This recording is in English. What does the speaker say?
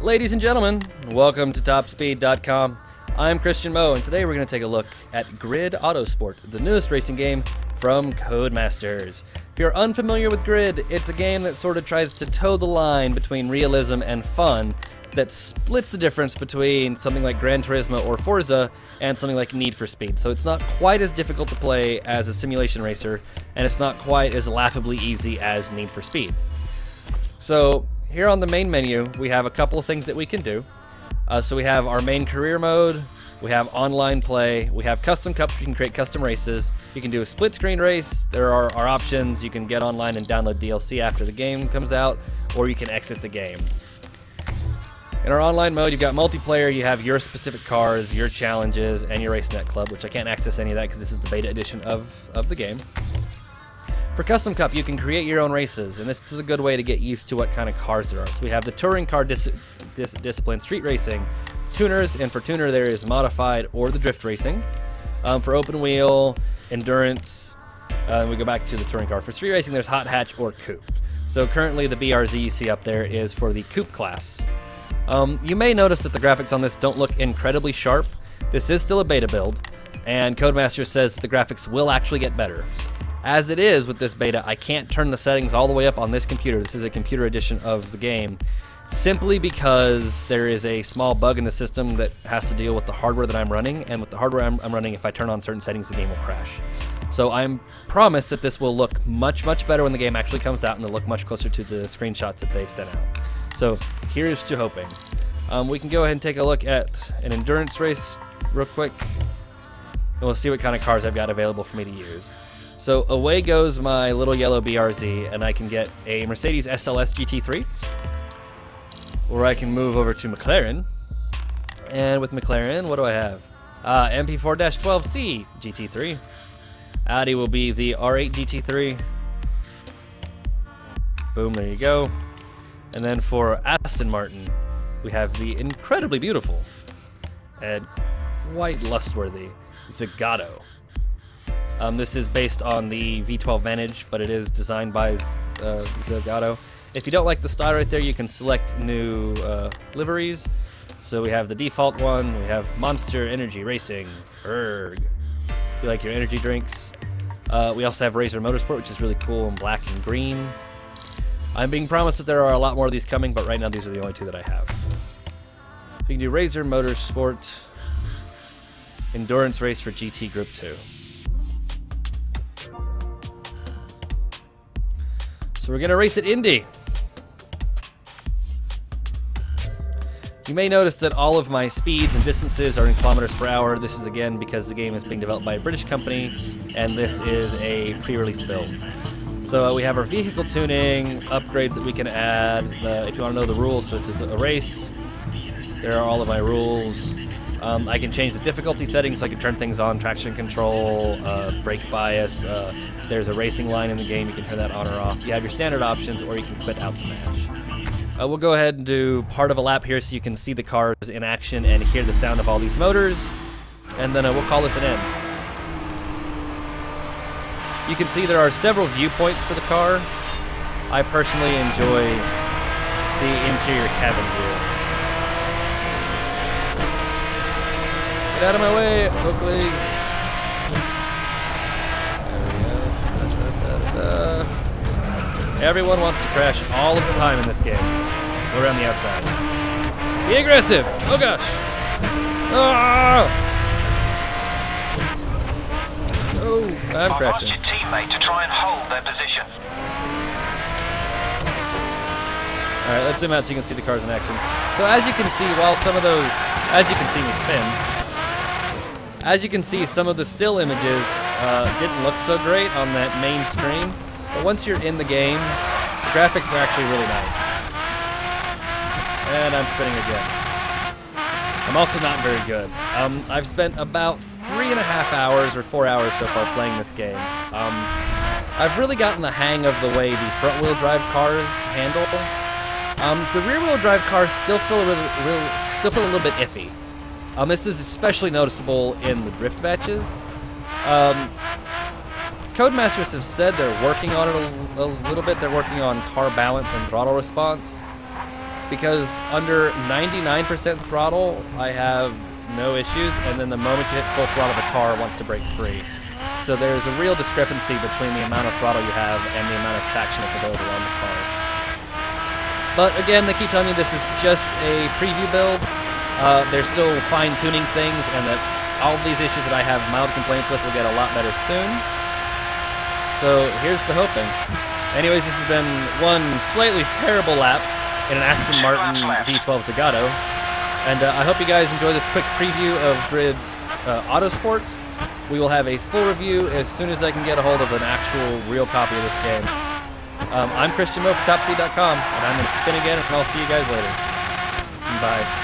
Ladies and gentlemen, welcome to TopSpeed.com. I'm Christian Moe, and today we're going to take a look at Grid Autosport, the newest racing game from Codemasters. If you're unfamiliar with Grid, it's a game that sort of tries to toe the line between realism and fun, that splits the difference between something like Gran Turismo or Forza and something like Need for Speed. So it's not quite as difficult to play as a simulation racer, and it's not quite as laughably easy as Need for Speed. So here on the main menu, we have a couple of things that we can do. So we have our main career mode, we have online play, we have custom cups, you can create custom races, you can do a split screen race, there are options, you can get online and download DLC after the game comes out, or you can exit the game. In our online mode, you've got multiplayer, you have your specific cars, your challenges, and your RaceNet Club, which I can't access any of that because this is the beta edition of the game. For Custom Cup, you can create your own races, and this is a good way to get used to what kind of cars there are. So we have the touring car discipline, street racing, tuners, and for tuner there is modified or the drift racing. For open wheel, endurance, we go back to the touring car. For street racing, there's hot hatch or coupe. So currently the BRZ you see up there is for the coupe class. You may notice that the graphics on this don't look incredibly sharp. This is still a beta build, and Codemasters says that the graphics will actually get better. As it is with this beta, I can't turn the settings all the way up on this computer. This is a computer edition of the game, simply because there is a small bug in the system that has to deal with the hardware that I'm running, and with the hardware I'm running, if I turn on certain settings, the game will crash. So I'm promised that this will look much, much better when the game actually comes out, and it'll look much closer to the screenshots that they've sent out. So here's to hoping. We can go ahead and take a look at an endurance race real quick, and we'll see what kind of cars I've got available for me to use. So away goes my little yellow BRZ, and I can get a Mercedes SLS GT3, or I can move over to McLaren. And with McLaren, what do I have? MP4-12C GT3. Audi will be the R8 GT3. Boom, there you go. And then for Aston Martin, we have the incredibly beautiful and quite lustworthy Zagato. This is based on the V12 Vantage, but it is designed by Zagato. If you don't like the style right there, you can select new liveries. So we have the default one, we have Monster Energy Racing, Erg. If you like your energy drinks. We also have Razor Motorsport, which is really cool in black and green. I'm being promised that there are a lot more of these coming, but right now these are the only two that I have. So you can do Razor Motorsport, Endurance Race for GT Group 2. So we're gonna race at Indy. You may notice that all of my speeds and distances are in kilometers per hour. This is again because the game is being developed by a British company, and this is a pre-release build. So we have our vehicle tuning, upgrades that we can add. If you want to know the rules, so this is a race. There are all of my rules. I can change the difficulty settings, so I can turn things on, traction control, brake bias. There's a racing line in the game, you can turn that on or off. You have your standard options, or you can quit out the match. We'll go ahead and do part of a lap here so you can see the cars in action and hear the sound of all these motors, and then we'll call this an end. You can see there are several viewpoints for the car. I personally enjoy the interior cabin view. Get out of my way, Oakleys. Everyone wants to crash all of the time in this game. Go around the outside. Be aggressive! Oh gosh! Ah! Oh, I'm crashing. Your teammate to try and hold their position. All right, let's zoom out so you can see the cars in action. So as you can see, while some of those, as you can see me spin, as you can see, some of the still images didn't look so great on that main screen. But once you're in the game, the graphics are actually really nice. And I'm spinning again. I'm also not very good. I've spent about 3.5 hours or 4 hours so far playing this game. I've really gotten the hang of the way the front-wheel drive cars handle. The rear-wheel drive cars still feel a little bit iffy. This is especially noticeable in the drift matches. Codemasters have said they're working on it a little bit. They're working on car balance and throttle response. because under 99% throttle, I have no issues, and then the moment you hit full throttle, the car wants to break free. So there's a real discrepancy between the amount of throttle you have and the amount of traction that's available on the car. But again, they keep telling me this is just a preview build. They're still fine-tuning things, and that all of these issues that I have mild complaints with will get a lot better soon. So here's to hoping. Anyways, this has been one slightly terrible lap in an Aston Martin V12 Zagato. And I hope you guys enjoy this quick preview of Grid Autosport. We will have a full review as soon as I can get a hold of an actual real copy of this game. I'm Christian Mo from TopSpeed.com, and I'm going to spin again, and I'll see you guys later. Bye.